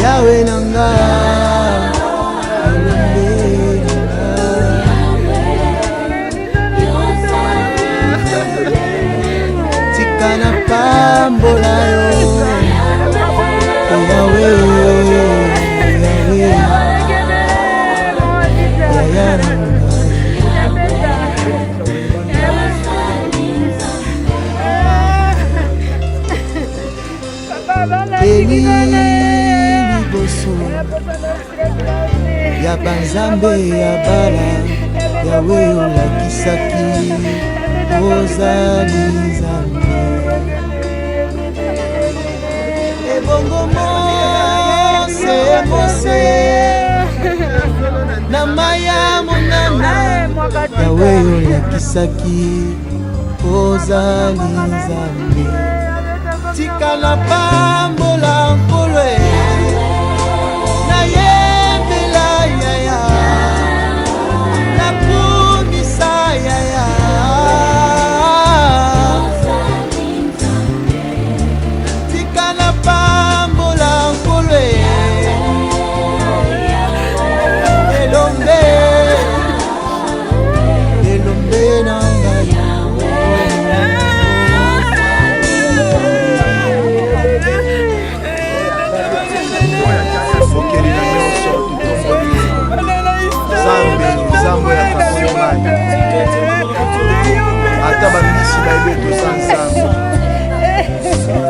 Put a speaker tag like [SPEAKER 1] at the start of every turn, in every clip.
[SPEAKER 1] Yahweh nanga tikana pambola yo Yahweh ya banzambe ya bala Yahweh olakisaki ozali nzambe ebongo mose na maya monana Yahweh olakisaki ozali nzambe tikana pambola nkolwe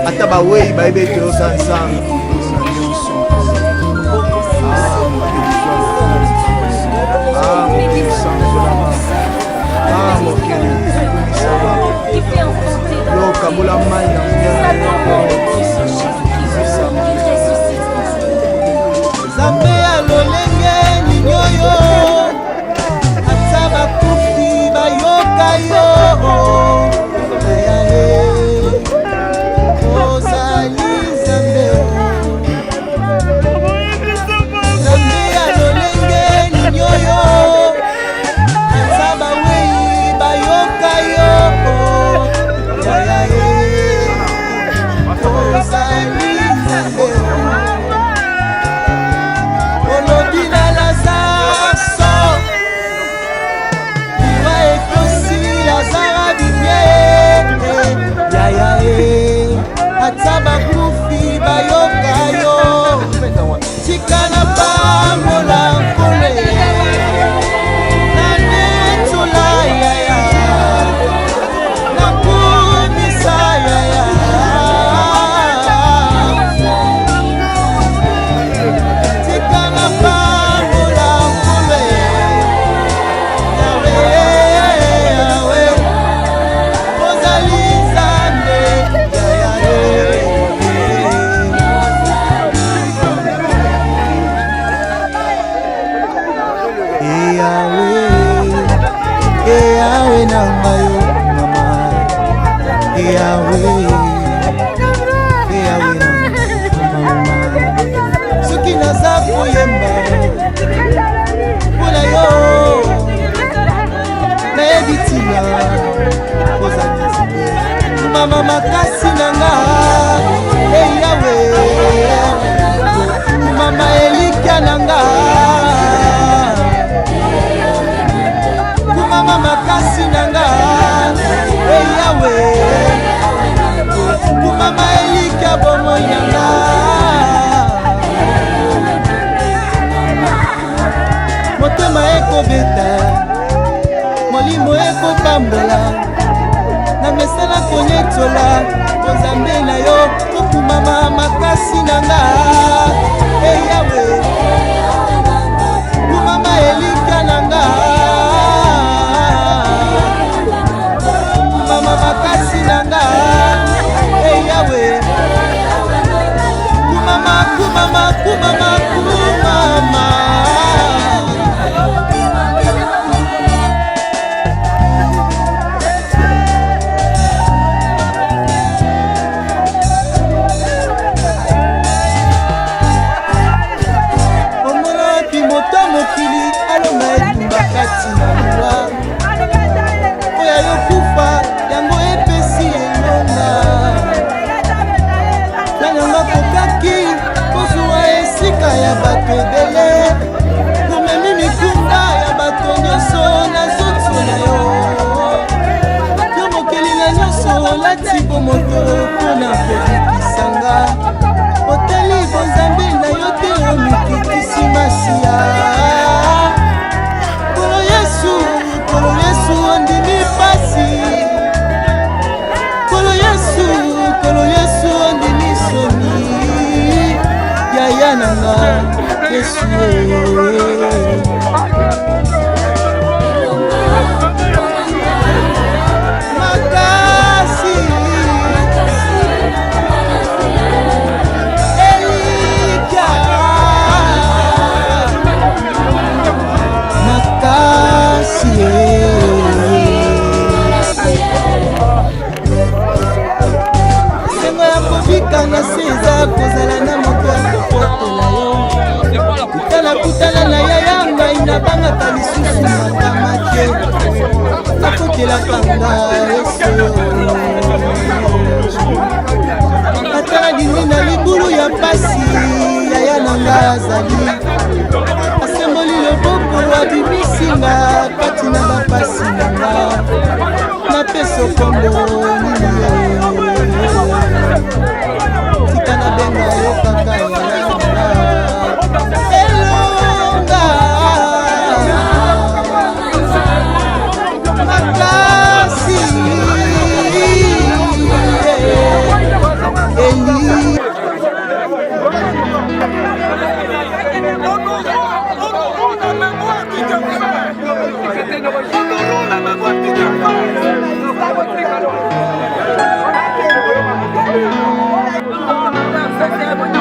[SPEAKER 1] ata bawei bayebi ensemble Nzambe alolenge ninyoyo ata bakufi bayoka yo soki naza koyemba mpona yo nayebi ntina kozalisi mama makasi nanga eyawe mama elikya nanga mama makasi nanga kosola Nzambe na yo okumama makasi na nga Yawe kumama elika na nga kumama makasi na nga Yawe kumama kumama kumama kumama mokili alonga etumba kati na liwa oyo ayokufa yango epesi elonga nanyanga kokaki kozwa esika ya bato ebele komemi mikunda ya bato nyonso na nzoto na yo yo mokili na nyonso lati bomoto mpona kobikisanga otali bonzambe na yo te omikitisi masiya Kolo Yesu ondimi pasi Kolo Yesu ondimi soni Yaya nanga Yesu makasi Elika makasi sengo ya kobika na se eza kozala na moto ya kopotela yo kutana na yaya ngai nabangaka lisusu makama te nakotelaka nga Yesu atala dini na libulu ya pasi yaya na nga azali asemboli loboko abibisinga kati na bapasi na nga napeso kombo nini tika na benga yo kaka yayanga elonga makasi eli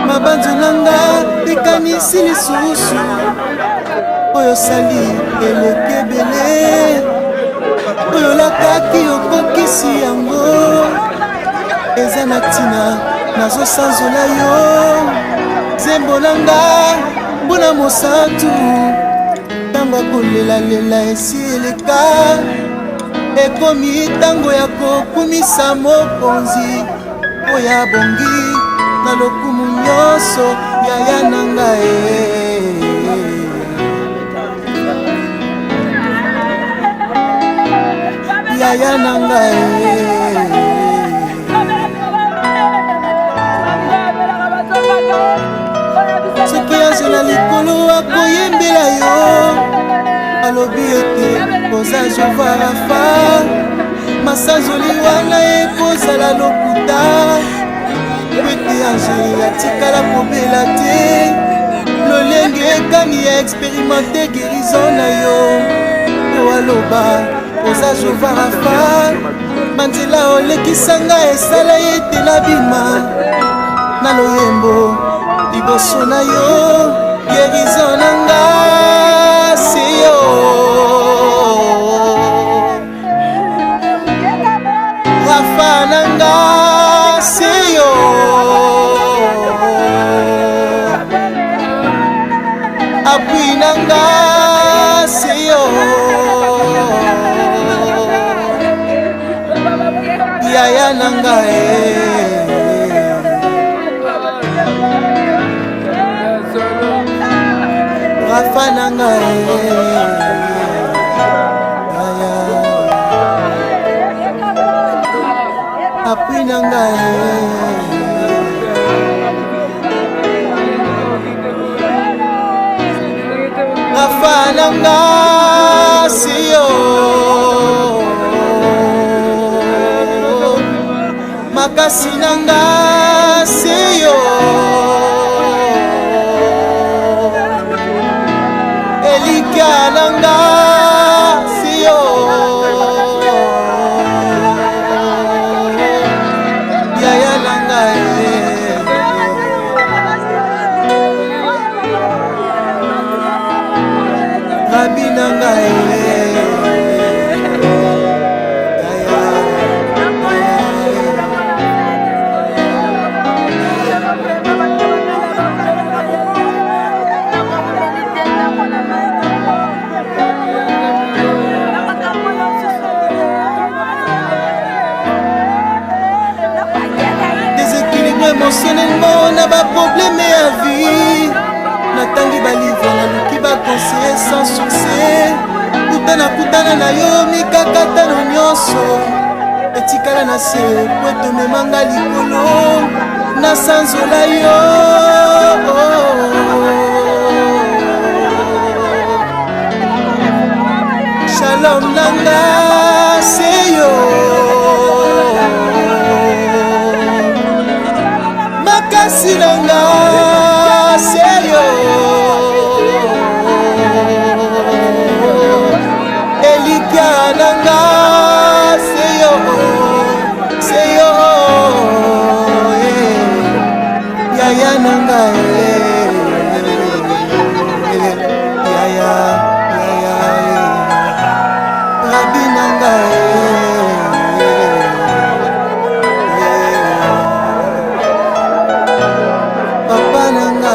[SPEAKER 1] mabanzo nanga ekanisi lisusu oyo sali elekebele oyo lakaki okokisi yango eza na ntina nazosanzola yo zembo nanga mpona mosantu ntango akolelalela esi eleka ekomi ntango ya kokumisa mokonzi oyo abongi na lokumu nyonso yaya na ngai yaya na ngai soki azela likolo akoyembela yo alobi ete koza Jehova Rafa masanzoli wana ekozala lokuta ete ange atikala kobela te lolenge ekani ya experimente guérison na yo aloba koza Jehova Rafa manzela olekisanga esala ete nabima na loyembo liboso na yo guérison nanga se yo Rafa nanga se yo appui nanga se yo yaya nanga Rafa nanga appui nanga Rafa nanga si yo makasi nanga seyo elika nanga seyo yaya nanga rabi nanga émotionnellement na ba problème ya vie natangi balivre naluki baconseiller sans succès kutana na yo mikakatano nyonso etikala na se po etomemanga likolo nasanzola yo shalom nanga seyo makasi nanga seyo elika nanga seyo seyo yaya nanga yaya rabi nanga papa nanga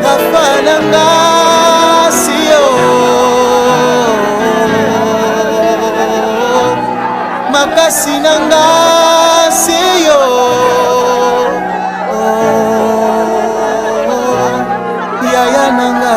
[SPEAKER 1] papa nanga siyo makasi nanga siyo yaya nanga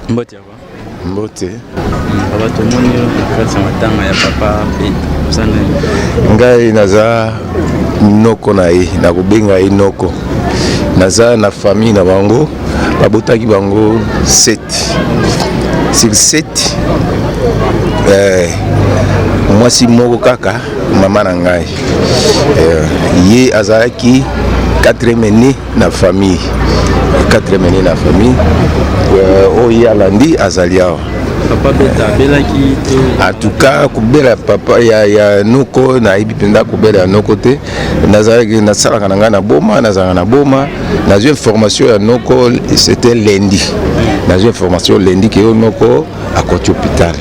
[SPEAKER 2] Mbote apa?
[SPEAKER 3] Mbote.
[SPEAKER 2] Papa tomoni kati matanga ya papa sana.
[SPEAKER 3] Ngai naza noko na ye, na kubenga ye noko. Naza na famille na bango, babotaki bango 7. Sur 7 mwasi moko kaka mama na ngai. Ye azalaki 4e aîné na famille. 4e aîné na famille. Oyo alandi azali awa.
[SPEAKER 2] Papa beta belaki te.
[SPEAKER 3] En tout cas, kubela papa ya noko na ibi penda kubela ya noko te. Nazalaki na sala kananga na boma, nazalaka na boma. Dans une formation ya noko, c'était lundi. Dans une formation lundi que noko à côté hôpital.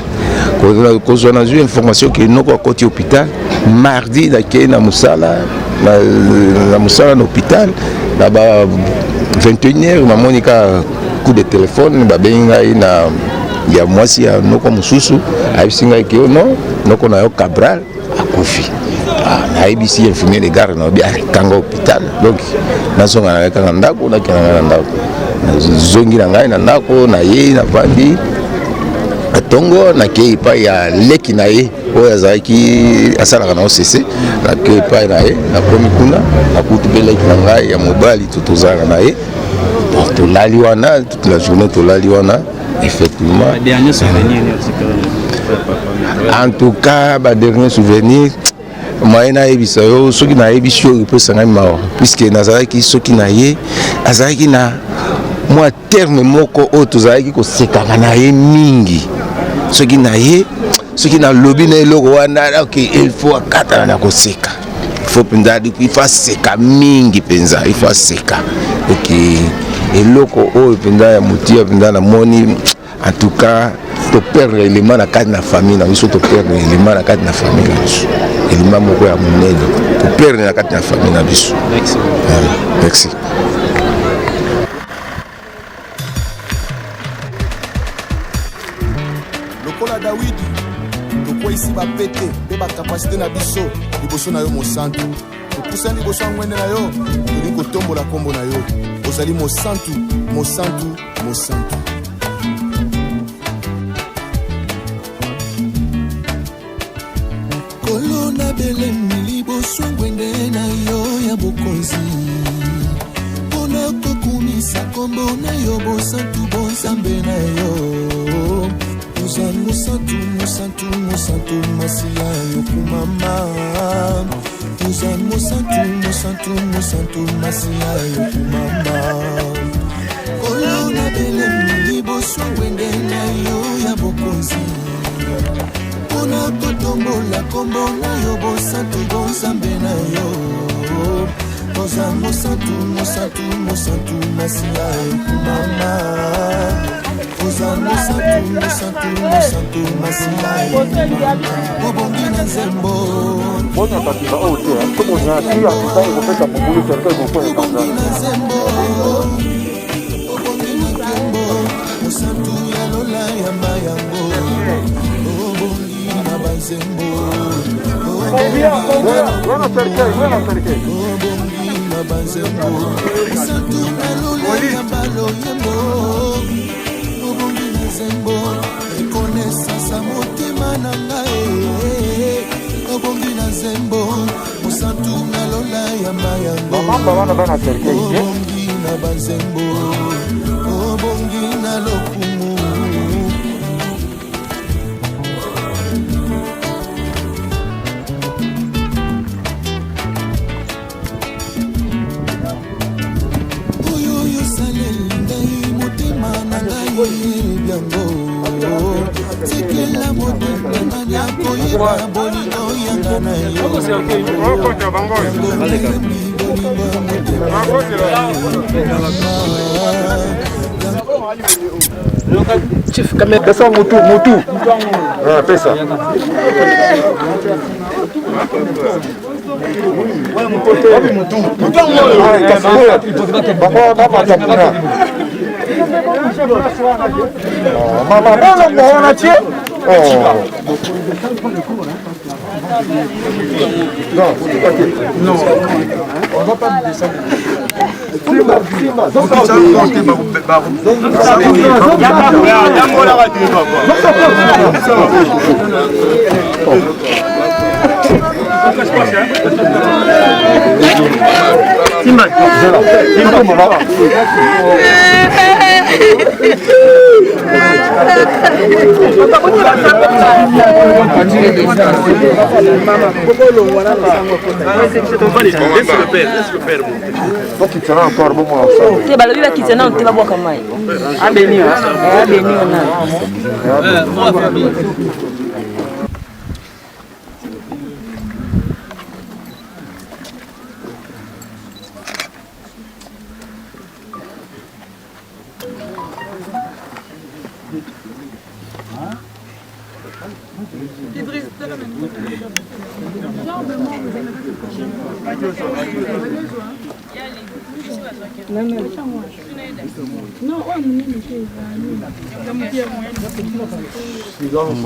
[SPEAKER 3] Quand on a eu une formation que noko à côté hôpital, mardi na musala na musala na hôpital, na ba 21h na monika coup de téléphone ba benga na ya mwasi ya noko mususu ayisinga ke noko na yo Cabral akufi na ibisi infirmier de garde na bia kanga hôpital. Donc nazonga na kanga ndako na kanga na ndako zongi na ngai na ndako na ye na vandi ntongo nakei epai ya leki na ye oyo azalaki asalaka na OCC nakei epai na ye nakomi kuna nakuti mpe leki na ngai ya mobali tozalaka na ye tolali wana toute la journée tolali wana effectivement. En tout cas dernier souvenir moi nayebisa yo soki nayebi yo epesanga mawa puisque nazalaki soki na ye azalaki na mwa terme moko oyo tozalaki kosekaka na ye mingi soki na ye soki nalobi na eloko wana il faut akatana na koseka il faut mpenza il faut aseka mingi mpenza il faut aseka eloko oyo mpenza ya motia mpenza namoni en tout cas toperdre élément na kati na famille na biso toperdre élément na kati na famille na biso élément moko ya monene toperdre na kati na famille na biso. Merci.
[SPEAKER 4] Lokola Dawidi tokwa isi bapete mpe bakapasité na biso liboso na yo mosantu topusani liboso ya ngwende na yo tolingi kotombola nkombo na yo ozali mosantu mosantu mosantu.
[SPEAKER 5] Kolona belemi liboso ngwende na yo ya bokonzi mpona kokumisa nkombo na yo bosantu bonzambe na yo ozali mosantu mosantu mosantu masiya yokumama ozali mosantu mosantu mosantu masiya yokumama kolona belemi liboso ngwende na yo ya bokonzi mpona kotombola nkombo na yo bosantu bonzambe na yo oza mosantu mosantu mosantu masiya yokumama oza mosantu mosantu mosantu masiya yokumama obongi na nzembo obongi na nzembo obongi na nkembo mosantu ya lola ya mayango obongi na banzembo obongi na banzembo mosantu na lola ya baloyembo obongi na nzembo ekonesasa motema na ngai obongi na nzembo mosantu na lola ya mayango obongi na banzembo obongi na lokumu oyo saleli ngai motema na ngai ebyango tikela motema nani akoyeba bolingo yanga na
[SPEAKER 6] Chief kamera pesa mutu pesa non, on va pas descendre.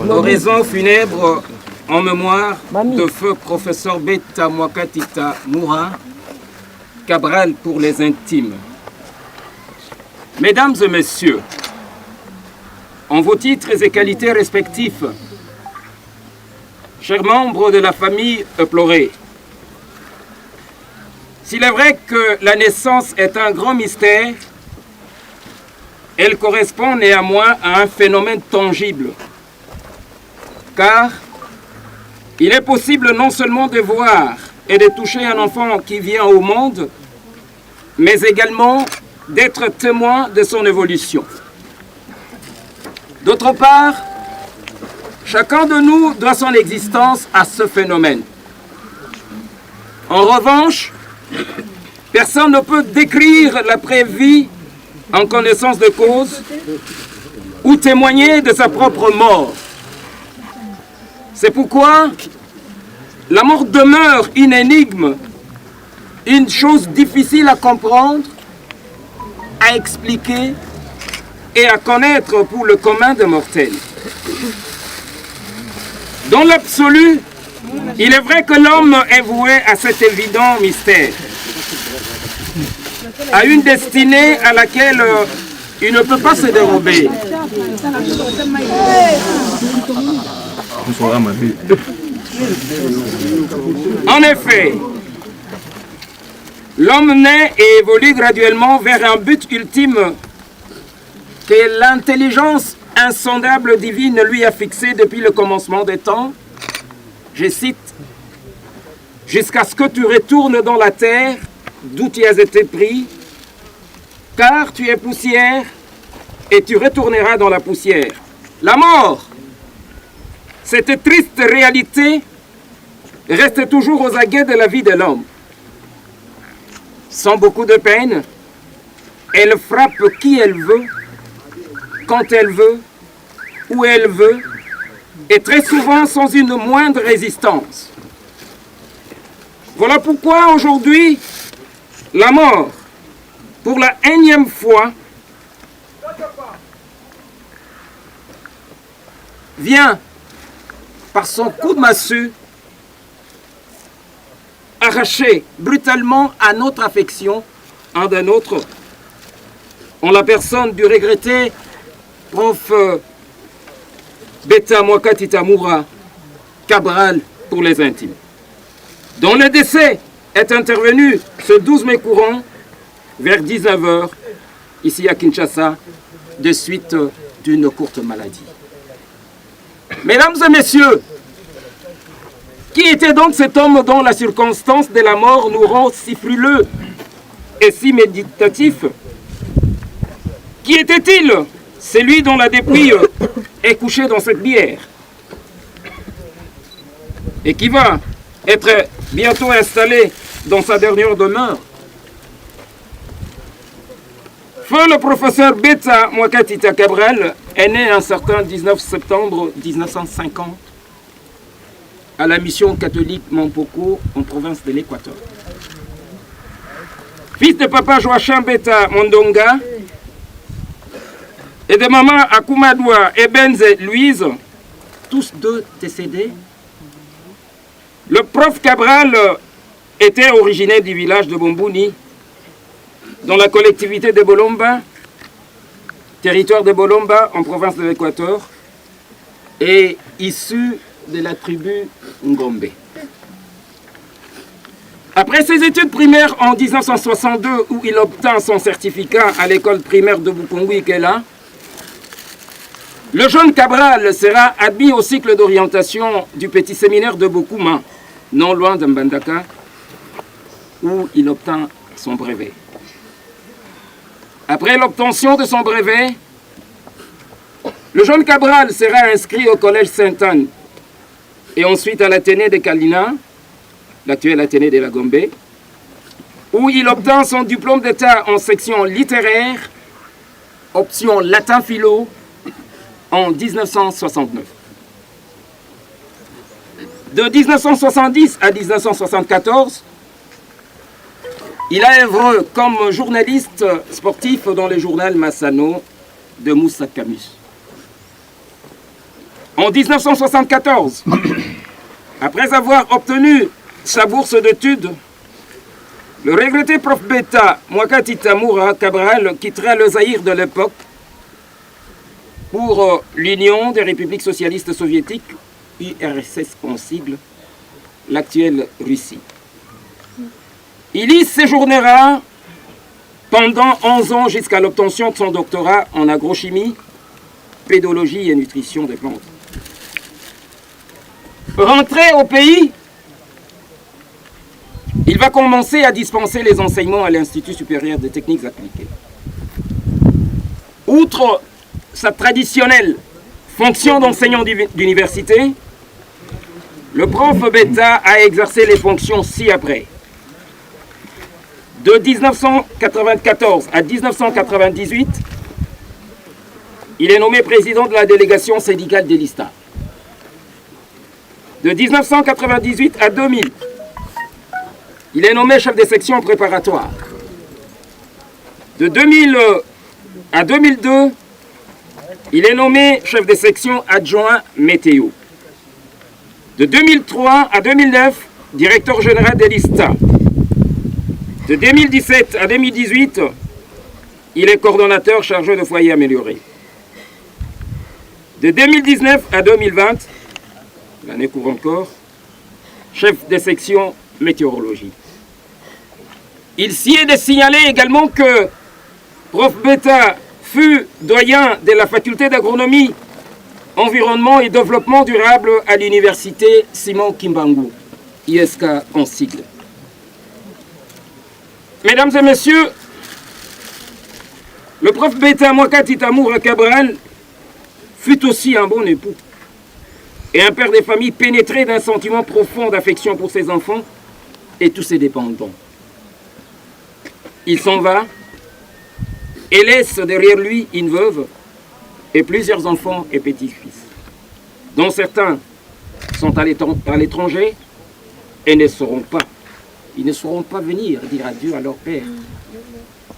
[SPEAKER 7] L'oraison funèbre en mémoire de feu professeur Beta Mwakatita Moura, Cabral pour les intimes. Mesdames et messieurs, en vos titres et qualités respectifs, chers membres de la famille Eploré, s'il est vrai que la naissance est un grand mystère, elle correspond néanmoins à un phénomène tangible, car il est possible non seulement de voir et de toucher un enfant qui vient au monde, mais également d'être témoin de son évolution. D'autre part, chacun de nous doit son existence à ce phénomène. En revanche, personne ne peut décrire la vraie-vie en connaissance de cause ou témoigner de sa propre mort. C'est pourquoi la mort demeure une énigme, une chose difficile à comprendre, à expliquer et à connaître pour le commun des mortels. Dans l'absolu, il est vrai que l'homme est voué à cet évident mystère, à une destinée à laquelle il ne peut pas se dérober. En effet, l'homme naît et évolue graduellement vers un but ultime que l'intelligence insondable divine lui a fixé depuis le commencement des temps. Je cite, « Jusqu'à ce que tu retournes dans la terre d'où tu as été pris, car tu es poussière et tu retourneras dans la poussière. » La mort, cette triste réalité, reste toujours aux aguets de la vie de l'homme. Sans beaucoup de peine, elle frappe qui elle veut, quand elle veut, où elle veut, et très souvent sans une moindre résistance. Voilà pourquoi aujourd'hui, la mort, pour la énième fois, vient par son coup de massue arracher brutalement à notre affection un d'un autre, en la personne du regretté prof Beta Mwakatita Moura Cabral pour les intimes, dont le décès est intervenu ce 12 mai courant vers 19h ici à Kinshasa de suite d'une courte maladie. Mesdames et messieurs, qui était donc cet homme dont la circonstance de la mort nous rend si frileux et si méditatifs? Qui était-il? Celui dont la dépouille est couchée dans cette bière et qui va être bientôt installé dans sa dernière demeure. Feu le professeur Beta Mwakatita Cabral est né un certain 19 septembre 1950 à la mission catholique Mampoko en province de l'Équateur. Fils de papa Joachim Beta Mondonga et de maman Akumadwa Ebenze Louise, tous deux décédés. Le prof Cabral était originaire du village de Bombuni, dans la collectivité de Bolomba, territoire de Bolomba en province de l'Équateur, et issu de la tribu Ngombe. Après ses études primaires en 1962, où il obtint son certificat à l'école primaire de Bukongu-Ikela, le jeune Cabral sera admis au cycle d'orientation du petit séminaire de Bokuma, non loin de Mbandaka, où il obtint son brevet. Après l'obtention de son brevet, le jeune Cabral sera inscrit au collège Sainte-Anne et ensuite à l'Athénée de Kalina, l'actuel Athénée de la Gombe, où il obtint son diplôme d'état en section littéraire, option latin-philo, en 1969. De 1970 à 1974, il a œuvré comme journaliste sportif dans le journal Massano de Moussa Camus. En 1974, après avoir obtenu sa bourse d'études, le regretté prof Beta Mwakatita Moura Cabral quittera le Zaïre de l'époque pour l'Union des républiques socialistes soviétiques, URSS pour sigle, l'actuelle Russie. Il y séjournera pendant 11 ans jusqu'à l'obtention de son doctorat en agrochimie, pédologie et nutrition des plantes. Rentré au pays, il va commencer à dispenser les enseignements à l'Institut supérieur des techniques appliquées. Outre sa traditionnelle fonction d'enseignant d'université, le prof Beta a exercé les fonctions ci-après. De 1994 à 1998, il est nommé président de la délégation syndicale de l'ISTA. De 1998 à 2000, il est nommé chef de section préparatoire. De 2000 à 2002, il est nommé chef de section adjoint météo. De 2003 à 2009, directeur général de l'ISTA. De 2017 à 2018, il est coordonnateur chargé de foyers améliorés. De 2019 à 2020, l'année court encore, chef de section météorologie. Il s'y est de signaler également que prof Beta fut doyen de la faculté d'agronomie, environnement et développement durable à l'université Simon Kimbangu, ISK en sigle. Mesdames et messieurs, le prof Beta Mwakati Tamoura Cabral fut aussi un bon époux et un père de famille pénétré d'un sentiment profond d'affection pour ses enfants et tous ses dépendants. Il s'en va et laisse derrière lui une veuve et plusieurs enfants et petits-fils, dont certains sont à l'étranger et ne sauront pas venir dire adieu à leur père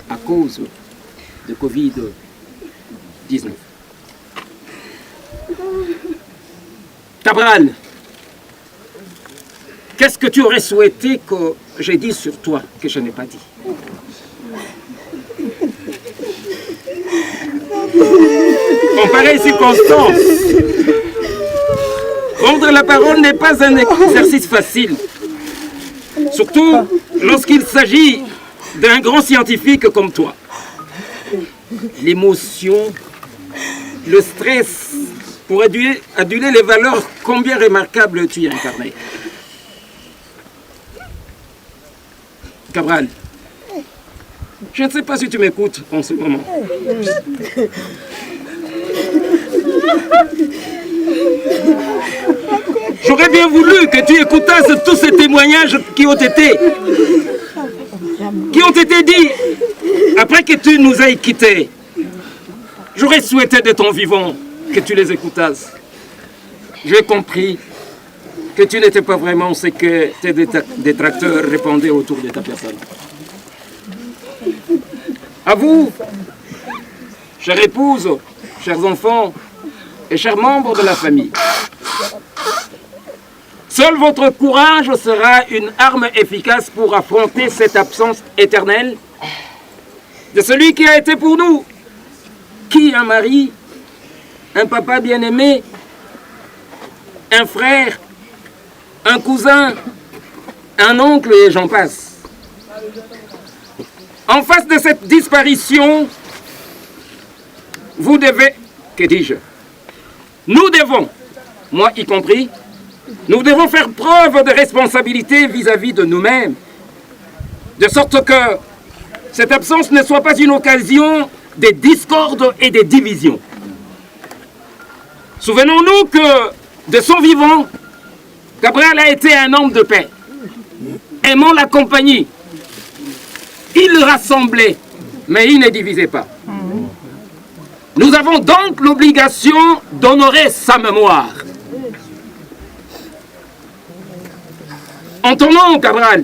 [SPEAKER 7] à cause de Covid-19. Cabral, qu'est-ce que tu aurais souhaité que j'ai dit sur toi que je n'ai pas dit? En pareille circonstance, prendre la parole n'est pas un exercice facile, surtout lorsqu'il s'agit d'un grand scientifique comme toi. L'émotion, le stress, pour aduler les valeurs combien remarquables tu y incarnais. Cabral, je ne sais pas si tu m'écoutes en ce moment. J'aurais bien voulu que tu écoutasses tous ces témoignages qui ont été dits après que tu nous aies quittés. J'aurais souhaité de ton vivant que tu les écoutasses. J'ai compris que tu n'étais pas vraiment ce que tes détracteurs répandaient autour de ta personne. À vous, chère épouse, chers enfants et chers membres de la famille, seul votre courage sera une arme efficace pour affronter cette absence éternelle de celui qui a été pour nous, qui un mari, un papa bien-aimé, un frère, un cousin, un oncle et j'en passe. En face de cette disparition, vous devez, que dis-je, nous devons, moi y compris, nous devons faire preuve de responsabilité vis-à-vis de nous-mêmes, de sorte que cette absence ne soit pas une occasion de discordes et de divisions. Souvenons-nous que, de son vivant, Cabral a été un homme de paix, aimant la compagnie. Il rassemblait, mais il ne divisait pas. Nous avons donc l'obligation d'honorer sa mémoire. En ton nom, Cabral,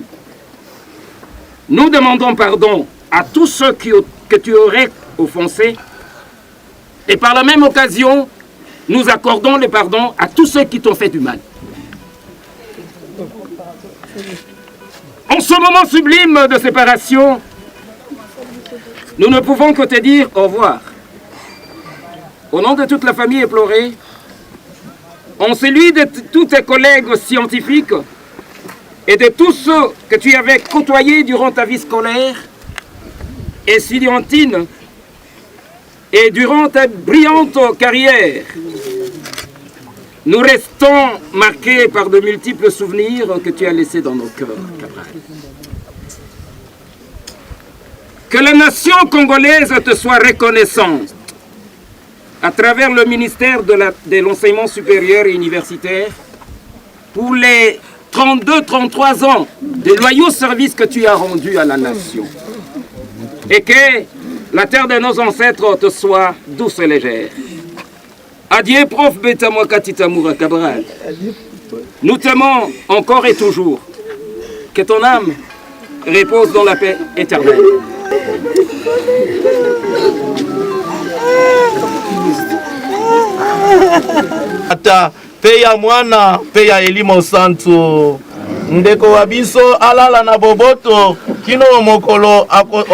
[SPEAKER 7] nous demandons pardon à tous ceux que tu aurais offensés et par la même occasion, nous accordons le pardon à tous ceux qui t'ont fait du mal. En ce moment sublime de séparation, nous ne pouvons que te dire au revoir. au nom de toute la famille éplorée, en celui de tous tes collègues scientifiques et de tous ceux que tu avais côtoyés durant ta vie scolaire et estudiantine et durant ta brillante carrière, nous restons marqués par de multiples souvenirs que tu as laissés dans nos cœurs, Cabral. Que la nation congolaise te soit reconnaissante à travers le ministère de l'enseignement supérieur et universitaire pour les 32-33 ans de loyaux services que tu as rendus à la nation. Et que la terre de nos ancêtres te soit douce et légère. Adieu, prof Betamwaka Tamoura Cabral. Nous t'aimons encore et toujours. Que ton âme repose dans la paix éternelle.
[SPEAKER 8] Ata pe ya mwana pe ya elimo santu ndeko wa biso alala na boboto kino mokolo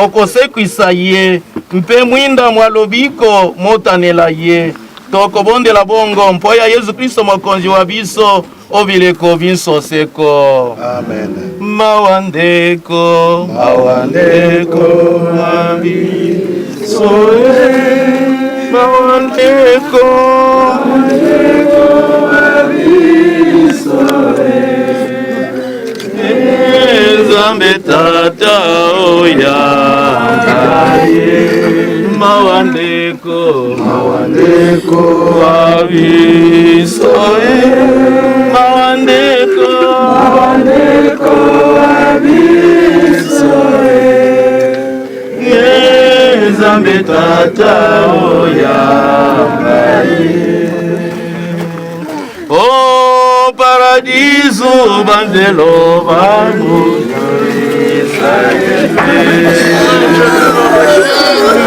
[SPEAKER 8] okosekwisa ye mpe mwinda mwalobiko motanela ye tokobondela bongo mpo ya Yesu Kristo mokonzi wa biso obileko binso seko. Amen. Mawandeko abiso mawandeko abiso Nzambe tata oya mawandeko abiso mawandeko abiso Nzambe tata oya oh paradiso bandelo bamu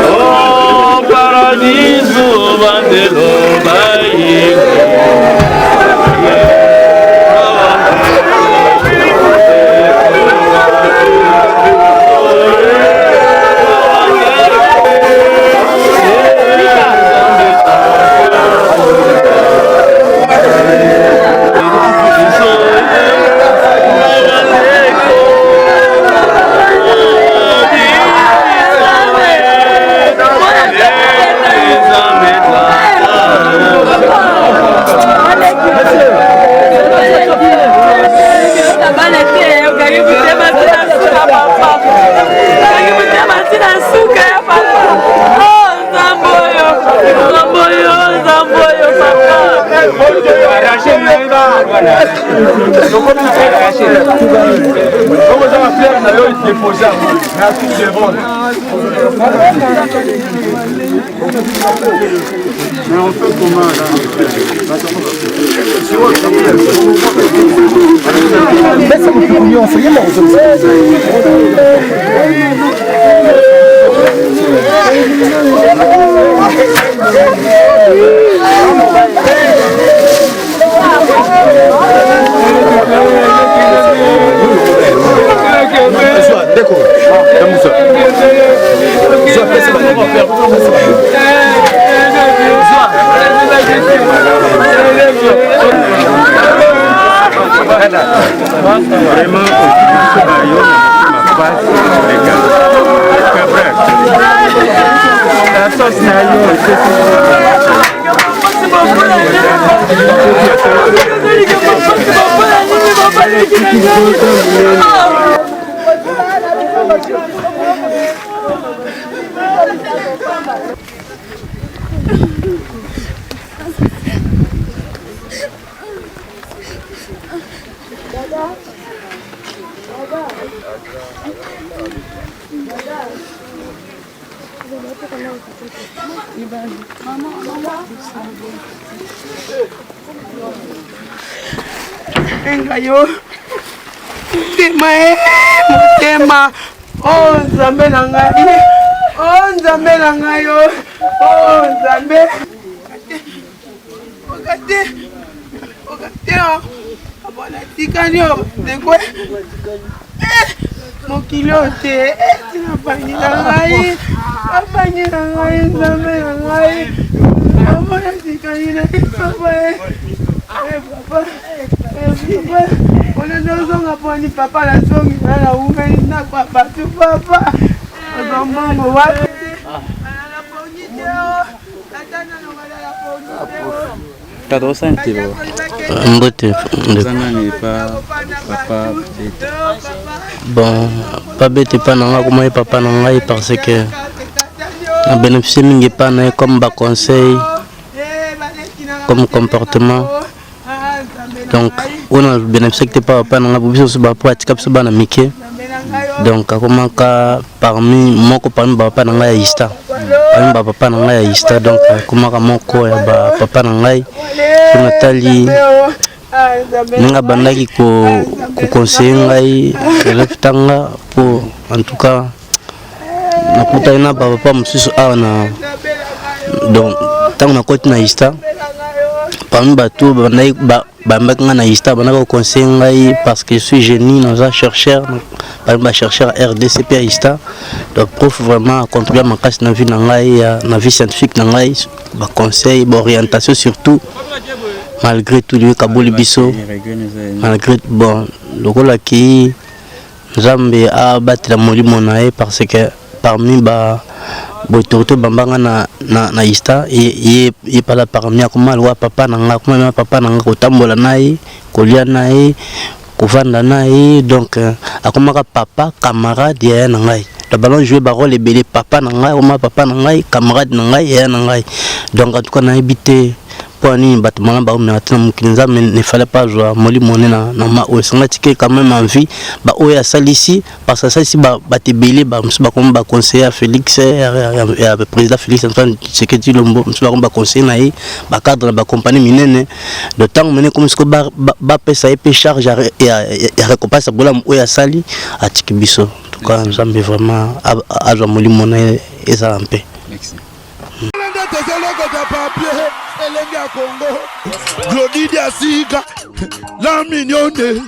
[SPEAKER 8] oh paradiso bandelo bayi
[SPEAKER 9] Engayo mutema oh Nzambe na ngai oh Nzambe na ngai oh Nzambe okate abona tikani dekwe mokili ote tina banyi na ngai Nzambe na ngai
[SPEAKER 10] Mbote. Bon, pas bête pas nanga comment papa nanga parce que na bénéficier mingi pas na comme bas conseil comme comportement. Donc on a bénéficié que pas papa nanga pour biso ba pour atika biso bana mike. Donc comment ka parmi moko parmi papa nanga ya ista. Parmi papa nanga ya ista donc comment ka moko ya ba papa nanga Nathalie ninga bandaki ko conseiller ngai reftanga pour en tout cas na kuta ina papa mususu awana donc tant na côté na ista parmi bateau bandaki bambaki nga na ista bandaki conseiller ngai parce que je suis génie dans un chercheur parmi chercheur RDCP à ista donc prof vraiment contribuer ma casse na vie na ngai na vie scientifique na ngai ba conseil ba orientation surtout malgré tout le kaboli biso malgré bon lokola ki Nzambe a battre la molimo nae parce que parmi ba botorto bambanga na ista et pas là parmi comment loi papa nanga comment papa nanga kotambola nae kolia nae kovanda nae donc akomaka papa camarade ya nanga le ballon joué ba rôle belé papa nanga ou papa nanga camarade nanga ya nanga donc en tout cas na habité pour ni bâtiment ba maintenant mais ne fallait pas jouer moli monnaie na ma o sanga tike quand même envie ba o ya salisi parce que ça si ba te belé ba comme ba conseiller Félix et président Félix Antoine Tshisekedi Lombo comme ba conseiller na ba cadre ba compagnie minene de temps mené comme ce que ba pesa et charge et récompense bola o ya sali a tike biso en tout cas nous sommes vraiment à jouer moli monnaie et ça en paix. Merci.
[SPEAKER 5] Elenga Congo, Glodidia Sika, la mignonne,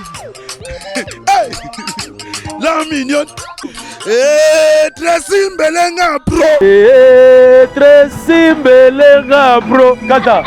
[SPEAKER 5] la mignonne, Tracy Belenga Pro,
[SPEAKER 6] Tracy Belenga Pro, Kata.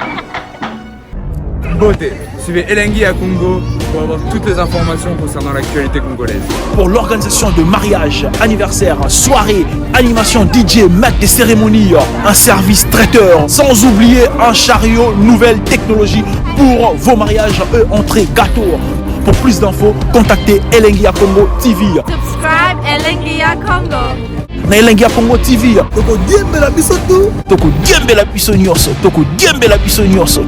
[SPEAKER 6] Beauté, suivez Elengi à Congo pour avoir toutes les informations concernant l'actualité congolaise.
[SPEAKER 11] Pour l'organisation de mariage, anniversaire, soirée, animation DJ, maître des cérémonies, un service traiteur, sans oublier un chariot, nouvelle technologie pour vos mariages, entrée, gâteau. Pour plus d'infos, contactez Elengi à Congo TV.
[SPEAKER 12] Subscribe Elengi à Congo.
[SPEAKER 11] Na Elengi à Congo TV. Toko diembe la biso tu. Toko diembe la biso nyonso.